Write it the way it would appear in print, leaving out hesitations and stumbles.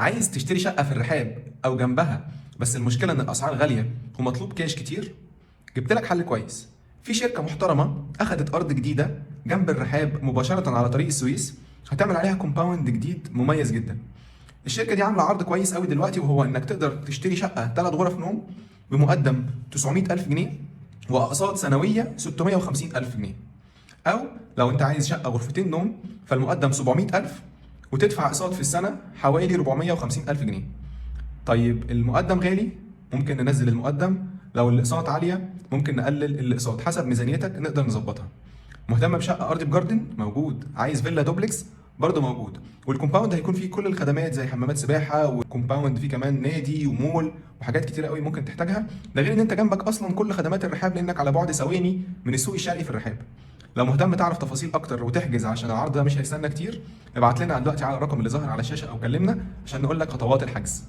عايز تشتري شقة في الرحاب أو جنبها، بس المشكلة إن الأسعار غالية ومطلوب كاش كتير؟ جبت لك حل كويس. في شركة محترمة أخدت أرض جديدة جنب الرحاب مباشرة على طريق السويس، هتعمل عليها كومباوند جديد مميز جدا. الشركة دي عاملة عرض كويس قوي دلوقتي، وهو إنك تقدر تشتري شقة 3 غرف نوم بمقدم 900,000 جنيه وأقساط سنوية 650,000 جنيه. أو لو أنت عايز شقة غرفتين نوم فالمقدم 700,000 وتدفع أقساط في السنة حوالي 450,000 جنيه. طيب المقدم غالي، ممكن ننزل المقدم. لو الاقساط عاليه ممكن نقلل الاقساط حسب ميزانيتك، نقدر نظبطها. مهتم بشقه ارضي بجاردن؟ موجود. عايز فيلا دوبلكس؟ برضه موجود. والكومباوند هيكون فيه كل الخدمات زي حمامات سباحه، والكومباوند فيه كمان نادي ومول وحاجات كتير قوي ممكن تحتاجها. ده غير ان انت جنبك اصلا كل خدمات الرحاب لانك على بعد ثواني من السوق الشرقي في الرحاب. لو مهتم تعرف تفاصيل اكتر وتحجز عشان العرض ده مش هيستنى كتير، ابعت لنا دلوقتي على الرقم اللي ظاهر على الشاشه او كلمنا عشان نقول لك خطوات الحجز.